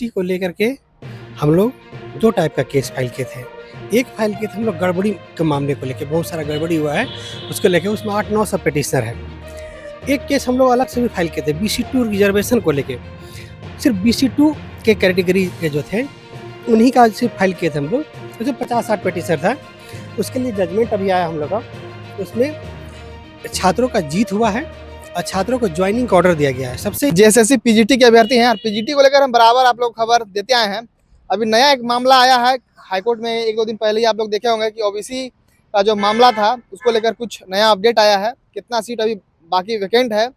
PGT को लेकर के हम लोग 2 टाइप का केस फाइल किए थे। एक फाइल किए थे हम लोग गड़बड़ी के मामले को लेके, बहुत सारा गड़बड़ी हुआ है उसको लेके, उसमें 8-9 सब पिटिशनर है। एक केस हम लोग अलग से भी फाइल किए थे BC2 रिजर्वेशन को लेके, सिर्फ BC2 के कैटेगरी के जो थे उन्हीं का सिर्फ फाइल किए थे हम लोग, उसमें 50-60 पिटिशनर था। उसके लिए जजमेंट अभी आया हम लोग का, उसमें छात्रों का जीत हुआ है और छात्रों को ज्वाइनिंग का ऑर्डर दिया गया है। सबसे जेएसएससी पीजीटी के अभ्यर्थी हैं और पीजीटी को लेकर हम बराबर आप लोग खबर देते आए हैं। अभी नया एक मामला आया है हाईकोर्ट में, 1-2 दिन पहले ही आप लोग देखे होंगे कि ओबीसी का जो मामला था उसको लेकर कुछ नया अपडेट आया है। कितना सीट अभी बाकी वैकेंट है,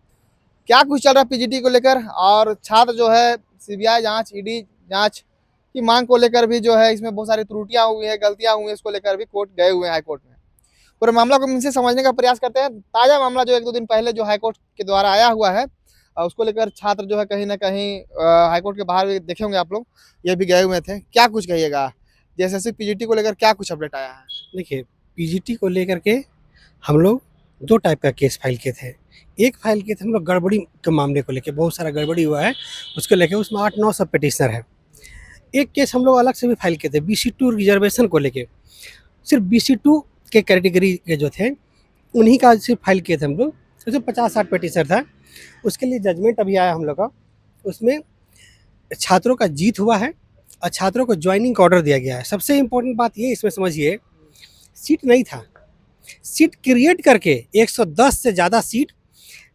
क्या कुछ चल रहा है पीजीटी को लेकर, और छात्र जो है सीबीआई जांच, ईडी जांच की मांग को लेकर भी जो है इसमें बहुत सारी त्रुटियां हुई है, गलतियां हुई है, इसको लेकर भी कोर्ट गए हुए हैं हाईकोर्ट में। पूरे मामला को इनसे समझने का प्रयास करते हैं। ताजा मामला जो 1-2 दिन पहले जो हाईकोर्ट के द्वारा आया हुआ है, उसको लेकर छात्र जो है कहीं ना कहीं हाईकोर्ट के बाहर भी देखे होंगे आप लोग, ये भी गए हुए थे। क्या कुछ कहिएगा जेएसएससी पीजीटी को लेकर, क्या कुछ अपडेट आया है? देखिए, पीजीटी को लेकर के हम लोग 2 टाइप का केस फाइल किए थे। एक फाइल किए थे हम लोग गड़बड़ी के मामले को लेके, बहुत सारा गड़बड़ी हुआ है उसको लेके, उसमें 8-9 सब पिटिशनर है। एक केस हम लोग अलग से भी फाइल किए थे BC2 रिजर्वेशन को लेके, सिर्फ BC2 के कैटेगरी के जो थे उन्हीं का सिर्फ फाइल किए थे हम लोग, उसमें 50-60 पिटिशनर था। उसके लिए जजमेंट अभी आया हम लोग का, उसमें छात्रों का जीत हुआ है और छात्रों को ज्वाइनिंग का ऑर्डर दिया गया है। सबसे इम्पोर्टेंट बात ये इसमें समझिए, सीट नहीं था, सीट क्रिएट करके 110 से ज़्यादा सीट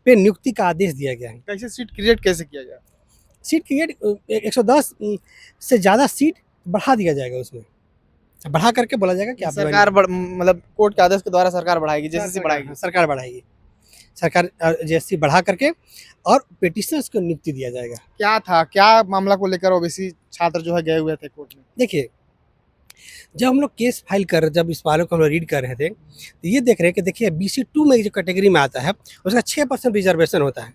पे नियुक्ति का आदेश दिया गया है। कैसे सीट क्रिएट कैसे किया गया? सीट क्रिएट 110 से ज़्यादा सीट बढ़ा दिया जाएगा, उसमें बढ़ा करके बोला जाएगा कि आप सरकार मतलब कोर्ट के आदेश के द्वारा सरकार बढ़ाएगी, जेएसएससी बढ़ाएगी, सरकार बढ़ाएगी, सरकार जेएसएससी बढ़ा करके और पिटिशनर्स को नियुक्ति दिया जाएगा। क्या था, क्या मामला को लेकर ओबीसी छात्र जो है गए हुए थे कोर्ट में? देखिए, जब हम लोग केस फाइल जब इस वालों को हम लोग रीड कर रहे थे तो ये देख रहे हैं कि देखिए BC2 में जो कैटेगरी में आता है उसका 6% रिजर्वेशन होता है।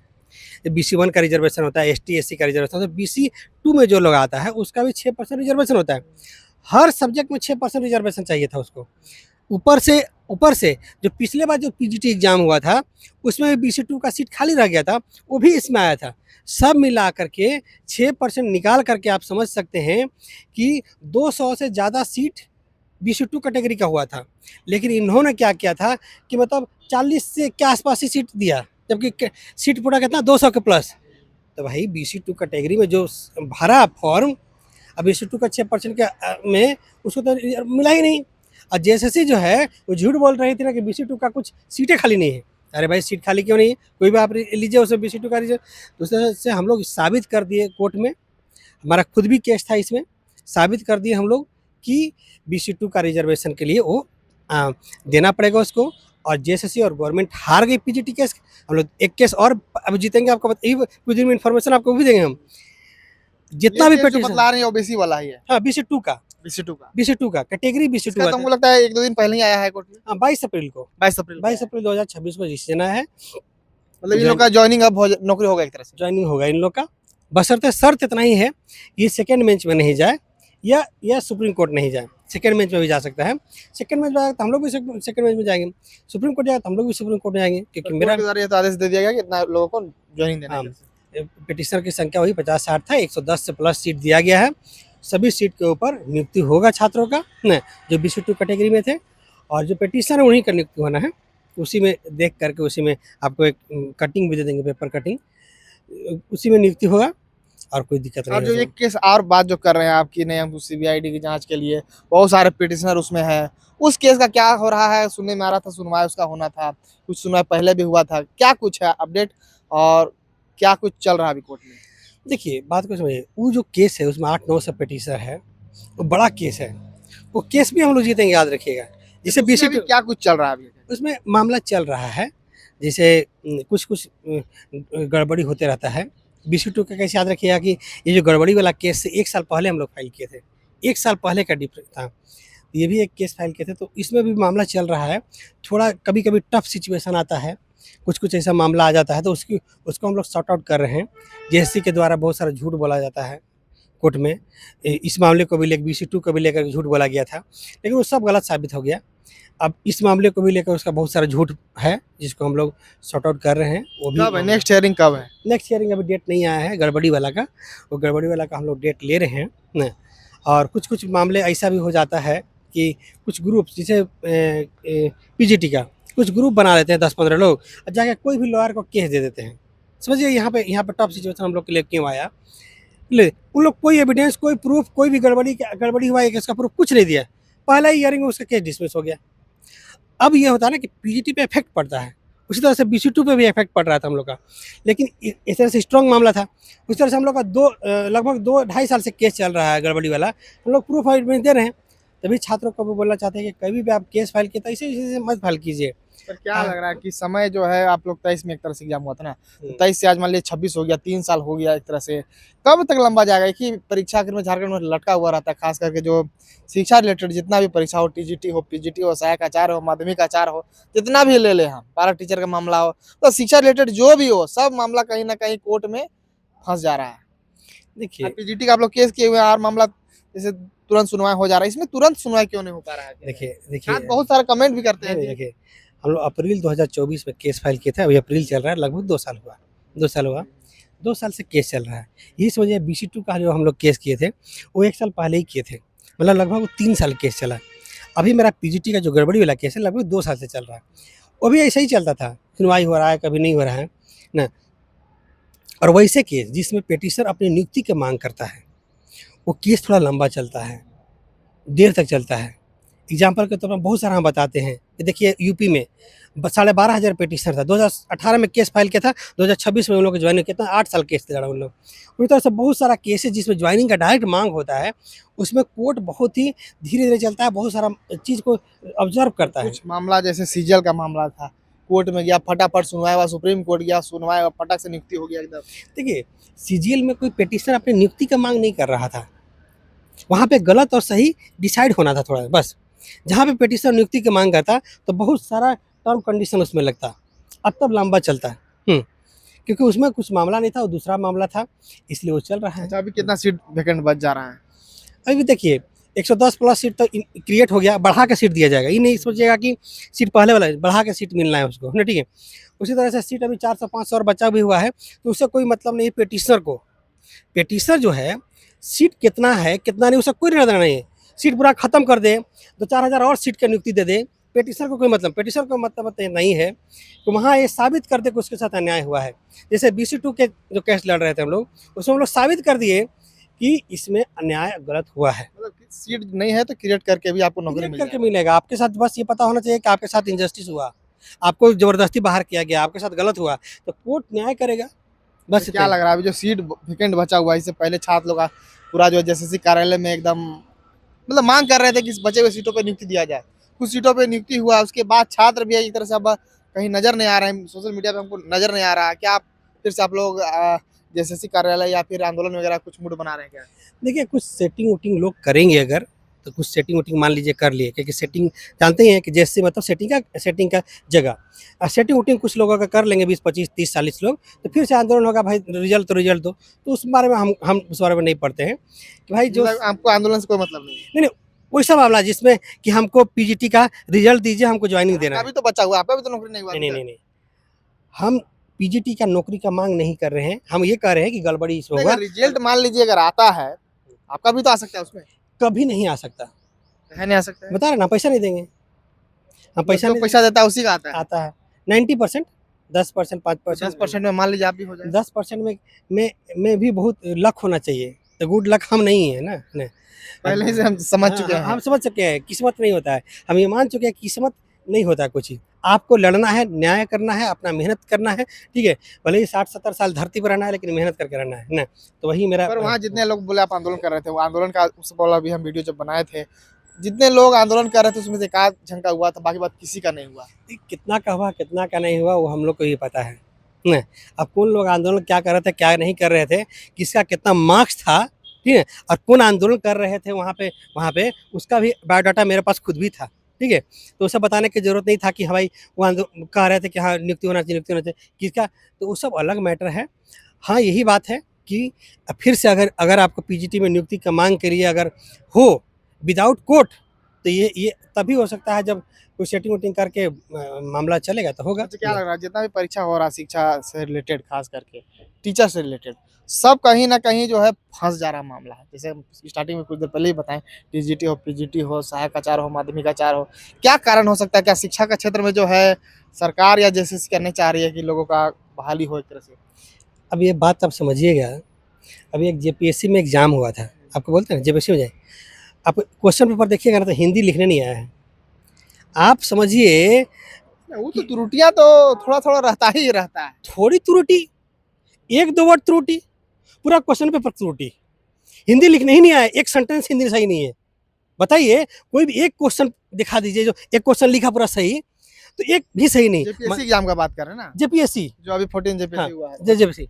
BC1 का रिजर्वेशन होता है, ST SC का रिजर्वेशन होता है, BC2 में जो लोग आता है उसका भी 6% रिजर्वेशन होता है। हर सब्जेक्ट में 6% रिजर्वेशन चाहिए था उसको। ऊपर से जो पिछले बार जो पीजीटी एग्जाम हुआ था उसमें भी BC2 का सीट खाली रह गया था, वो भी इसमें आया था। सब मिला करके 6% निकाल करके आप समझ सकते हैं कि 200 से ज़्यादा सीट BC2 कैटेगरी का हुआ था। लेकिन इन्होंने क्या किया था कि मतलब 40 से के आसपास ही सीट दिया, जबकि सीट पूरा कितना 200 के प्लस। तो भाई BC2 कैटेगरी में जो भरा फॉर्म, अब BC2 का 6% के में उसको तो मिला ही नहीं। और जेएसएससी जो है वो झूठ बोल रही थी ना कि BC2 का कुछ सीटें खाली नहीं है। अरे भाई, सीट खाली क्यों नहीं है? कोई भी आप लीजिए उसे BC2 का रिजर्व। दूसरे से हम लोग साबित कर दिए कोर्ट में, हमारा खुद भी केस था इसमें, साबित कर दिए हम लोग कि BC2 का रिजर्वेशन के लिए वो देना पड़ेगा उसको। और जेएसएससी और गवर्नमेंट हार गई पीजीटी केस। हम लोग एक केस और अब जीतेंगे, आपको कुछ दिन में इन्फॉर्मेशन आपको भी देंगे हम। जितना भी पिटीशन बतला रहे हैं ओबीसी वाला ही है। हाँ, BC2 का कैटेगरी BC2 का। तुमको लगता है 1-2 दिन पहले ही आया है कोर्ट में? हाँ, 22 अप्रैल 2026 को रजिस्ट्रेशन है। मतलब इन लोग का ज्वाइनिंग अब नौकरी होगा, एक तरह से ज्वाइनिंग होगा इन लोग का। बशर्ते शर्त इतना ही है, ये सेकंड बेंच में नहीं जाए या सुप्रीम कोर्ट नहीं जाए। सेकंड बेंच में भी जा सकता है, सेकंड बेंच में जाएगा तो हम लोग भी सेकंड बेंच में जाएंगे, सुप्रीम कोर्ट जाएगा तो हम लोग भी सुप्रीम कोर्ट में जाएंगे, क्योंकि मेरा तो आदेश दे दिया गया कि इतना लोगों को ज्वाइनिंग देना है। पिटिशनर की संख्या वही 50-60 था, 110 से प्लस सीट दिया गया है। सभी सीट के ऊपर नियुक्ति होगा छात्रों का, न जो BC2 कैटेगरी में थे, और जो पिटिशनर है उन्हीं का नियुक्ति होना है। उसी में देख करके उसी में आपको एक कटिंग भी दे देंगे, पेपर कटिंग, उसी में नियुक्ति होगा और कोई दिक्कत नहीं। और जो ये केस और बात जो कर रहे हैं आपकी नहीं, हम CBID की जांच के लिए बहुत सारे पिटिशनर उसमें है, उस केस का क्या हो रहा है? सुनने में आ रहा था सुनवाई उसका होना था, कुछ सुनवाई पहले भी हुआ था, क्या कुछ है अपडेट और क्या कुछ चल रहा है अभी कोर्ट में? देखिए, बात को समझिए, वो जो केस है उसमें 8-9 सब पिटिशनर है, वो बड़ा केस है, वो केस भी हम लोग जीतेंगे, याद रखिएगा। जैसे BC2 क्या कुछ चल रहा है अभी? उसमें मामला चल रहा है, जैसे कुछ गड़बड़ी होते रहता है। BC2 का कैसे याद रखिएगा कि ये जो गड़बड़ी वाला केस से 1 साल पहले हम लोग फाइल किए थे, 1 साल पहले का डिफरेंस था। ये भी एक केस फाइल किए थे, तो इसमें भी मामला चल रहा है। थोड़ा कभी-कभी टफ सिचुएशन आता है, कुछ ऐसा मामला आ जाता है तो उसको हम लोग सॉर्ट आउट कर रहे हैं। जेएसएससी के द्वारा बहुत सारा झूठ बोला जाता है कोर्ट में। इस मामले को भी लेकर BC2 को भी लेकर झूठ बोला गया था, लेकिन वो सब गलत साबित हो गया। अब इस मामले को भी लेकर उसका बहुत सारा झूठ है, जिसको हम लोग सॉर्ट आउट कर रहे हैं। वो भी कब है नेक्स्ट हियरिंग कब है? नेक्स्ट हियरिंग अभी डेट नहीं आया है गड़बड़ी वाला का। वो गड़बड़ी वाला का हम लोग डेट ले रहे हैं न। और कुछ मामले ऐसा भी हो जाता है कि कुछ ग्रुप जैसे पीजीटी का कुछ ग्रुप बना लेते हैं 10-15 लोग और जाके कोई भी लॉयर को केस दे देते हैं। समझिए यहाँ पे टॉप सिचुएशन हम लोग के लिए क्यों आया। ले उन लोग कोई एविडेंस, कोई प्रूफ, कोई भी गड़बड़ी हुआ है केस का प्रूफ कुछ नहीं दिया। पहला ही हियरिंग में उसका केस डिसमिस हो गया। अब ये होता है ना कि पीजीटी पे इफेक्ट पड़ता है, उसी तरह से बीसी2 पे भी इफेक्ट पड़ रहा था हम लोग का। लेकिन इस तरह से स्ट्रॉन्ग मामला था, उस तरह से हम लोग का लगभग 2-2.5 साल से केस चल रहा है गड़बड़ी वाला। हम लोग प्रूफ एविडेंस दे रहे हैं, तभी छात्रों को भी बोलना चाहते हैं कि कभी भी आप केस फाइल किए तो ऐसे मत फाइल कीजिए। पर क्या हाँ। लग रहा है कि समय जो है आप लोग 23 में एक तरह से एग्जाम हुआ था ना, तो हम्म। 23 से आज मान लीजिए 26 हो गया, 3 साल हो गया एक तरह से। कब तक लंबा जाएगा कि परीक्षा में झारखंड में लटका हुआ रहता है, खास करके जो शिक्षा रिलेटेड जितना भी परीक्षा हो, टीजीटी हो, पीजीटी हो, सहायक आचार्य हो, माध्यमिक आचार्य हो, जितना भी ले ले हम, पारा टीचर का मामला हो, तो शिक्षा रिलेटेड जो भी हो, सब मामला कहीं ना कहीं कोर्ट में फंस जा रहा है। देखिए पीजीटी का आप लोग केस किए हुए हैं और मामला जैसे तुरंत सुनवाई हो जा रहा है, इसमें तुरंत सुनवाई क्यों नहीं हो पा रहा है? देखिए हाँ, बहुत सारे कमेंट भी करते नहीं, हैं नहीं, कि देखिए हम लोग अप्रैल 2024 में केस फाइल किए थे। अभी अप्रैल चल रहा है, लगभग 2 साल हुआ। 2 साल हुआ, 2 साल से केस चल रहा है। यही समझिए बीसी2 का जो हम लोग केस किए थे वो 1 साल पहले ही किए थे, मतलब लगभग 3 साल केस चला। अभी मेरा पीजीटी का जो गड़बड़ी वाला केस है लगभग 2 साल से चल रहा है। वो भी ऐसा ही चलता था, सुनवाई हो रहा है, कभी नहीं हो रहा है ना। और वैसे केस जिसमें पेटिशनर अपनी नियुक्ति की मांग करता है, वो केस थोड़ा लंबा चलता है, देर तक चलता है। एग्जाम्पल के तौर पर बहुत सारा हम बताते हैं कि देखिए यूपी में 12,500 पेटिशनर था। 2018 में केस फाइल किया था, 2026 में उन लोग ज्वाइनिंग किया था, 8 साल केस लड़ा उन लोग। उसी तरह से बहुत सारा केसेस जिसमें ज्वाइनिंग का डायरेक्ट मांग होता है, उसमें कोर्ट बहुत ही धीरे-धीरे चलता है, बहुत सारा चीज़ को ऑब्जर्व करता है। कुछ मामला जैसे सीजीएल का मामला था, कोर्ट में गया, फटाफट सुनवाई हुआ, सुप्रीम कोर्ट गया, सुनवाई हुआ, फटाक से नियुक्ति हो गया एकदम। देखिए सीजीएल में कोई पेटिशनर अपनी नियुक्ति का मांग नहीं कर रहा था, वहाँ पे गलत और सही डिसाइड होना था थोड़ा बस। जहाँ पे पेटिशनर नियुक्ति की मांग करता तो बहुत सारा टर्म कंडीशन उसमें लगता, अब तब लंबा चलता है। क्योंकि उसमें कुछ मामला नहीं था, वो दूसरा मामला था, इसलिए वो चल रहा है। अच्छा, अभी कितना सीट वैकेंट बच जा रहा है? अभी देखिए 110 प्लस सीट तो क्रिएट हो गया, बढ़ा के सीट दिया जाएगा। ये नहीं सोचिएगा कि सीट पहले वाला है, बढ़ा के सीट मिलना है उसको, है ना, ठीक है। उसी तरह से सीट अभी 400-500 और बचा भी हुआ है, तो उससे कोई मतलब नहीं पेटिशनर को। पेटिशनर जो है सीट कितना है कितना नहीं उसका कोई लेना नहीं है। सीट पूरा खत्म कर दे, 2-4 हज़ार और सीट की नियुक्ति दे दे, पेटिशनर को कोई मतलब, पेटिशनर को मतलब नहीं है तो वहाँ ये साबित कर दे कि उसके साथ अन्याय हुआ है। जैसे बीसी2 के जो केस लड़ रहे थे हम लोग, उसमें हम लोग साबित कर दिए कि इसमें अन्याय गलत हुआ है। मतलब कि सीट नहीं है तो क्रिएट करके भी आपको नौकरी क्लियर मिल करके जाएगी। मिलेगा। आपके साथ बस ये पता होना चाहिए कि आपके साथ इंजस्टिस हुआ, आपको ज़बरदस्ती बाहर किया गया, आपके साथ गलत हुआ, तो कोर्ट न्याय करेगा। बस तो क्या लग रहा है अभी जो सीट वैकेंट बचा हुआ है, इससे पहले छात्र लोग का पूरा जो एसएससी कार्यालय में एकदम मतलब मांग कर रहे थे कि इस बचे हुए सीटों पर नियुक्ति दिया जाए। कुछ सीटों पर नियुक्ति हुआ, उसके बाद छात्र भी एक तरह से अब कहीं नजर नहीं आ रहे हैं, सोशल मीडिया पे हमको नजर नहीं आ रहा है। क्या आप फिर से आप लोग एसएससी कार्यालय या फिर आंदोलन वगैरह कुछ मूड बना रहे हैं क्या? देखिए कुछ सेटिंग वोटिंग लोग करेंगे अगर, तो कुछ सेटिंग वोटिंग मान लीजिए कर लिए, क्योंकि सेटिंग जानते ही हैं कि जैसे मतलब सेटिंग का जगह। सेटिंग वोटिंग कुछ लोगों का कर लेंगे 20-25-30-40 लोग, तो फिर से आंदोलन होगा, भाई रिजल्ट दो। तो उस बारे में हम उस बारे में नहीं पढ़ते हैं कि भाई जो मतलब आपको आंदोलन से कोई मतलब नहीं है? नहीं, वैसा मामला जिसमें कि हमको पीजीटी का रिजल्ट दीजिए, हमको ज्वाइनिंग देना आपका है। भी तो बचा हुआ है, आपका भी तो नौकरी नहीं हुआ अभी तक। नहीं। हम पीजीटी का नौकरी का मांग नहीं कर रहे हैं, हम ये कह रहे हैं कि गड़बड़ी इसमें नहीं, हुआ, अगर रिजल्ट मान लीजिए अगर आता है, आपका भी तो आ सकता है उसमें। कभी नहीं आ सकता। है नहीं आ सकता है? बता रहे ना, पैसा नहीं देंगे, हम पैसा जो नहीं पैसा देता है उसी का आता है। आता है 90%, 10%, 5%, 10% में मान लीजिए आप भी हो जाए। 10% में भी बहुत लक होना चाहिए, तो गुड लक हम नहीं है ना। नहीं। पहले ही से हम समझ चुके हैं। हम समझ चुके हैं किस्मत नहीं होता है, हम ये मान चुके हैं किस्मत नहीं होता है कुछ ही। आपको लड़ना है, न्याय करना है, अपना मेहनत करना है, ठीक है। भले ही 60-70 साल धरती पर रहना है, लेकिन मेहनत करके रहना है ना। तो वही मेरा पर वहाँ जितने लोग बोले आप आंदोलन कर रहे थे, वो आंदोलन का उससे पहले भी हम वीडियो जब बनाए थे, जितने लोग आंदोलन कर रहे थे उसमें से एक आध जन का हुआ था, बाकी बात किसी का नहीं हुआ। कितना का हुआ कितना का नहीं हुआ वो हम लोग को ही पता है ना। अब कौन लोग आंदोलन क्या कर रहे थे क्या नहीं कर रहे थे, किसका कितना मार्क्स था, ठीक है, और कौन आंदोलन कर रहे थे वहाँ पे उसका भी बायोडाटा मेरे पास खुद भी था, ठीक है। तो उसे बताने की ज़रूरत नहीं था कि हाँ भाई वो कह रहे थे कि हाँ नियुक्ति होना चाहिए किसका, तो वो सब अलग मैटर है। हाँ यही बात है कि फिर से अगर आपको पीजीटी में नियुक्ति का मांग के लिए अगर हो विदाउट कोर्ट, तो ये तभी हो सकता है जब कोई सेटिंग वेटिंग करके मामला चलेगा तो होगा। मुझे क्या लग रहा है जितना भी परीक्षा हो रहा है शिक्षा से रिलेटेड खास करके टीचर से रिलेटेड सब कहीं ना कहीं जो है फंस जा रहा मामला है। जैसे हम स्टार्टिंग में कुछ देर पहले ही बताएं टीजीटी हो पीजीटी हो सहायक आचार्य हो माध्यमिक आचार्य हो क्या कारण हो सकता है क्या शिक्षा का क्षेत्र में जो है सरकार या जैसे करने चाह रही है कि लोगों का बहाली हो एक तरह से। अब ये बात आप समझिएगा, अभी एक जेपीएससी में एग्ज़ाम हुआ था, आपको बोलते हैं ना जेपीएससी में जाए, आप क्वेश्चन पेपर देखिएगा ना तो हिंदी लिखने नहीं आया है। आप समझिए वो तो त्रुटियां तो थोड़ा थोड़ा रहता ही रहता है। थोड़ी त्रुटि, 1-2 वर्ड त्रुटि, पूरा क्वेश्चन पेपर त्रुटि। हिंदी लिखने ही नहीं आया, एक सेंटेंस हिंदी सही नहीं है। बताइए कोई भी एक क्वेश्चन दिखा दीजिए जो एक क्वेश्चन लिखा पूरा सही, तो एक भी सही नहीं। जेपीएससी एग्जाम का बात कर रहे हैं ना जेपीएससी जो अभी 14 हाँ, जेपीएससी हुआ है। जेपीएससी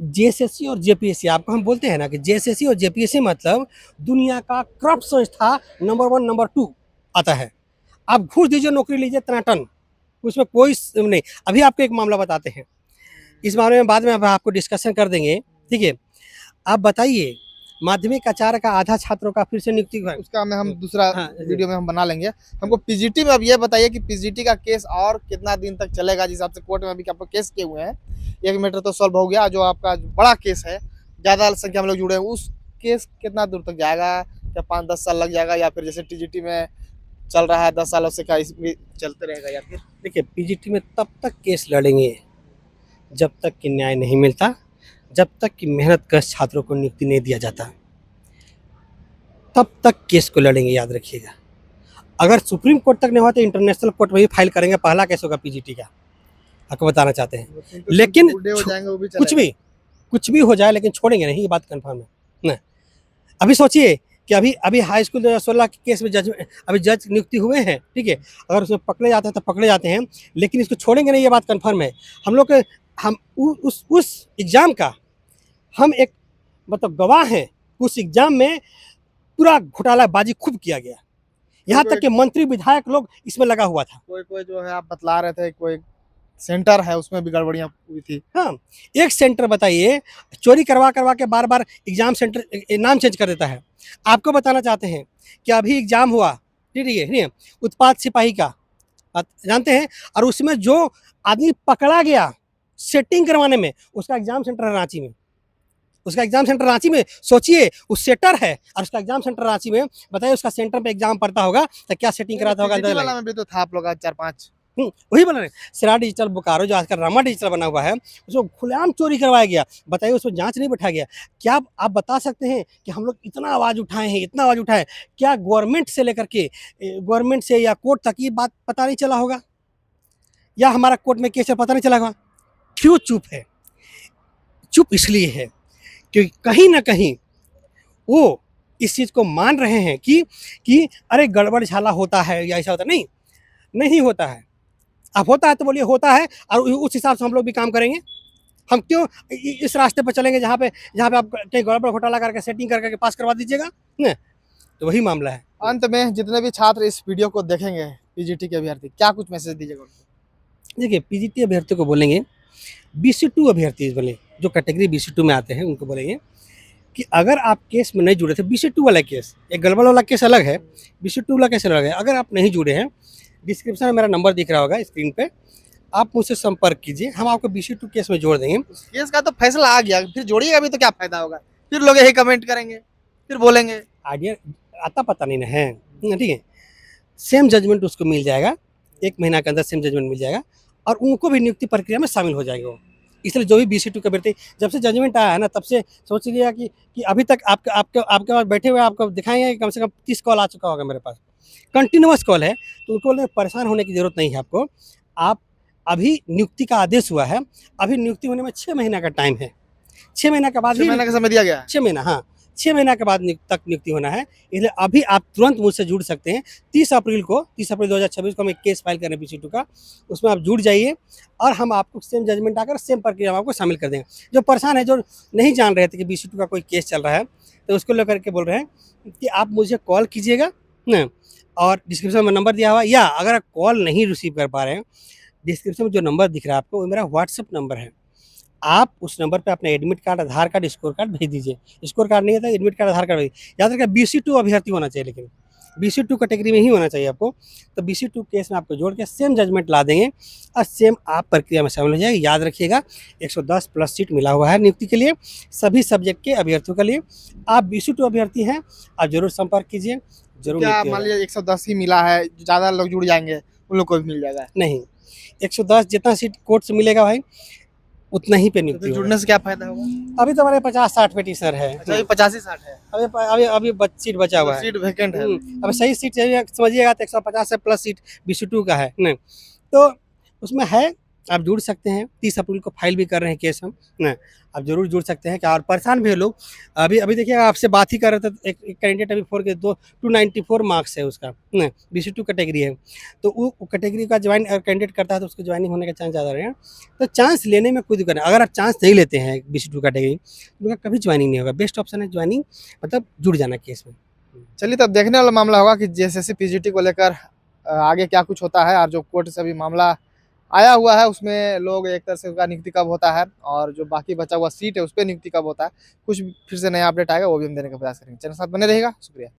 जेएसएससी और जेपीएससी आपको हम बोलते हैं ना कि जेएसएससी और जेपीएससी मतलब दुनिया का करप्ट संस्था नंबर 1 नंबर 2 आता है। आप घूस दीजिए नौकरी लीजिए टनाटन, उसमें कोई नहीं। अभी आपको एक मामला बताते हैं, इस मामले में बाद में अब आपको डिस्कशन कर देंगे, ठीक है। आप बताइए माध्यमिक आचार्य का आधा छात्रों का फिर से नियुक्ति हुआ है। उसका में हम दूसरा हाँ, वीडियो में हम बना लेंगे। हमको पीजीटी में अब ये बताइए कि पीजीटी का केस और कितना दिन तक चलेगा जिस हिसाब से कोर्ट में अभी आप लोग केस किए हुए हैं। 1 मैटर तो सॉल्व हो गया जो आपका बड़ा केस है ज़्यादा संख्या में लोग जुड़े हैं उस केस कितना दूर तक जाएगा क्या 5-10 साल लग जाएगा या फिर जैसे टीजीटी में चल रहा है 10 सालों से क्या इसमें चलते रहेगा या फिर। देखिए पीजीटी में तब तक केस लड़ेंगे जब तक कि न्याय नहीं मिलता, जब तक कि मेहनत कश छात्रों को नियुक्ति नहीं दिया जाता, तब तक केस को लड़ेंगे, याद रखिएगा। अगर सुप्रीम कोर्ट तक नहीं हुआ तो इंटरनेशनल कोर्ट में ही फाइल करेंगे, पहला केस होगा पीजीटी का, आपको बताना चाहते हैं। लेकिन बूढ़े हो जाएंगे वो भी कुछ भी हो जाए लेकिन छोड़ेंगे नहीं, ये बात कंफर्म है ना। अभी सोचिए कि अभी हाई स्कूल 2016 के केस में जज नियुक्ति हुए हैं, ठीक है। अगर उसमें पकड़े जाते हैं तो पकड़े जाते हैं, लेकिन इसको छोड़ेंगे नहीं, ये बात कंफर्म है। हम लोग हम उस एग्ज़ाम का हम एक मतलब गवाह हैं। उस एग्ज़ाम में पूरा घोटालाबाजी खूब किया गया, यहाँ तक कि मंत्री विधायक लोग इसमें लगा हुआ था। कोई जो है आप बतला रहे थे कोई सेंटर है उसमें भी गड़बड़ियाँ हुई थी। हाँ, एक सेंटर बताइए चोरी करवा के बार एग्जाम सेंटर नाम चेंज कर देता है। आपको बताना चाहते हैं कि अभी एग्जाम हुआ, ठीक है, उत्पाद सिपाही का जानते हैं, और उसमें जो आदमी पकड़ा गया सेटिंग करवाने में उसका एग्जाम सेंटर है रांची में। उसका एग्जाम सेंटर रांची में, सोचिए उस सेटर है और उसका एग्जाम सेंटर रांची में। बताइए उसका सेंटर पे एग्जाम पड़ता होगा तो क्या सेटिंग कराता होगा। पीजीटी वाला में भी तो था आप लोग 4-5 वही बना रहे सिरा डिजिटल बोकारो जो आजकल रमा डिजिटल बना हुआ है, उसको खुलेआम चोरी करवाया गया। बताइए उसको जांच नहीं बैठा गया। क्या आप बता सकते हैं कि हम लोग इतना आवाज़ उठाए हैं, इतना आवाज़ उठाए, क्या गवर्नमेंट से लेकर के गवर्नमेंट से या कोर्ट तक ये बात पता नहीं चला होगा, या हमारा कोर्ट में केस पता नहीं चला होगा? क्यों चुप है? चुप इसलिए है क्योंकि कहीं ना कहीं वो इस चीज़ को मान रहे हैं कि अरे गड़बड़ झाला होता है या ऐसा होता नहीं, नहीं होता है। अब होता है तो बोलिए होता है, और उस हिसाब से हम लोग भी काम करेंगे। हम क्यों इस रास्ते पर चलेंगे जहाँ पे आप कहीं गड़बड़ घोटाला करके सेटिंग करके पास करवा दीजिएगा न? तो वही मामला है। अंत में जितने भी छात्र इस वीडियो को देखेंगे पीजीटी के अभ्यर्थी क्या कुछ मैसेज दीजिएगा उनको। देखिए पीजीटी अभ्यर्थी को बोलेंगे, BC2 अभ्यर्थी बोले जो कैटेगरी BC2 में आते हैं उनको बोलेंगे कि अगर आप केस में नहीं जुड़े थे, BC2 वाला केस, एक गड़बड़ वाला केस अलग है, BC2 वाला केस अलग है। अगर आप नहीं जुड़े हैं, डिस्क्रिप्शन में मेरा नंबर दिख रहा होगा स्क्रीन पे, आप मुझसे संपर्क कीजिए, हम आपको BC2 केस में जोड़ देंगे। केस का तो फैसला आ गया, फिर जोड़िएगा भी तो क्या फायदा होगा, फिर लोग यही कमेंट करेंगे, फिर बोलेंगे। आइडिया आता पता नहीं ना है, ठीक है। सेम जजमेंट उसको मिल जाएगा, 1 महीना के अंदर सेम जजमेंट मिल जाएगा, और उनको भी नियुक्ति प्रक्रिया में शामिल हो जाएगा वो। इसलिए जो भी BC2 का अभ्यर्थी, जब से जजमेंट आया है ना तब से सोच लीजिएगा कि अभी तक आपके पास बैठे हुए आपको दिखाएंगे कम से कम 30 कॉल आ चुका होगा मेरे पास, कंटिन्यूअस कॉल है। तो उनको परेशान होने की ज़रूरत नहीं है आपको। आप अभी नियुक्ति का आदेश हुआ है, अभी नियुक्ति होने में 6 महीना का टाइम है। 6 महीना के बाद 6 महीने का समय दिया गया है। 6 महीना, हाँ 6 महीना के बाद तक नियुक्ति होना है। इसलिए अभी आप तुरंत मुझसे जुड़ सकते हैं। 30 अप्रैल 2026 को हम एक केस फाइल कर रहे हैं BC2 का, उसमें आप जुड़ जाइए और हम आपको सेम जजमेंट आकर सेम प्रक्रिया में आपको शामिल कर देंगे। जो परेशान है, जो नहीं जान रहे थे कि BC2 का कोई केस चल रहा है, तो उसको लेकर के बोल रहे हैं कि आप मुझे कॉल कीजिएगा ना, और डिस्क्रिप्शन में नंबर दिया हुआ, या अगर आप कॉल नहीं रिसीव कर पा रहे हैं, डिस्क्रिप्शन में जो नंबर दिख रहा है आपको वो मेरा व्हाट्सएप नंबर है। आप उस नंबर पे अपना एडमिट कार्ड, आधार कार्ड, स्कोर कार्ड भेज दीजिए। स्कोर कार्ड नहीं है तो एडमिट कार्ड, आधार कार्ड भेजिए। याद रखिए BC2 अभ्यर्थी होना चाहिए, लेकिन BC2 कैटेगरी में ही होना चाहिए आपको। तो BC2 केस में आपको जोड़ के सेम जजमेंट ला देंगे और सेम आप प्रक्रिया में शामिल हो जाएगा। याद रखिएगा 110 प्लस सीट मिला हुआ है नियुक्ति के लिए सभी सब्जेक्ट के अभ्यर्थियों के लिए। आप BC2 अभ्यर्थी हैं, आप जरूर संपर्क कीजिए, जरूर क्या नियुक्ति मान होगा। लीजिए 110 ही मिला है, ज़्यादा लोग जुड़ जाएंगे उन लोग को भी मिल जाएगा? नहीं, 110 जितना सीट कोर्ट से मिलेगा भाई उतना ही पे तो नियुक्ति फिर होगा। जुड़ने से क्या फायदा होगा? अभी तो हमारे 50-60 पेटिशनर है। अच्छा, अभी 85-60 है, अभी सीट बचा हुआ है। सीट वैकेंट है। अब सही सीट चाहिए समझिएगा तो 150 से प्लस सीट BC2 का है ना, तो उसमें है, आप जुड़ सकते हैं। 30 अप्रैल को फाइल भी कर रहे हैं केस हम ना, आप जरूर जुड़ सकते हैं। क्या और परेशान भी है लोग। अभी अभी देखिए आपसे बात ही कर रहे थे, एक कैंडिडेट अभी 294 मार्क्स है उसका ना, BC2 कैटेगरी है। तो वो कैटेगरी का ज्वाइन कैंडिडेट करता है तो उसको ज्वाइनिंग होने का चांस ज़्यादा रहेगा। तो चांस लेने में कोई दिक्कत नहीं। अगर आप चांस नहीं लेते हैं BC2 कैटेगरी तो उनका कभी ज्वाइनिंग नहीं होगा। बेस्ट ऑप्शन है ज्वाइनिंग, मतलब जुड़ जाना केस में। चलिए, तब देखने वाला मामला होगा कि JSSC PGT को लेकर आगे क्या कुछ होता है। और जो कोर्ट से अभी मामला आया हुआ है उसमें लोग एक तरह से उसका नियुक्ति कब होता है और जो बाकी बचा हुआ सीट है उस पर नियुक्ति कब होता है, कुछ फिर से नया अपडेट आएगा वो भी हम देने का प्रयास करेंगे। चैनल साथ बने रहेगा। शुक्रिया।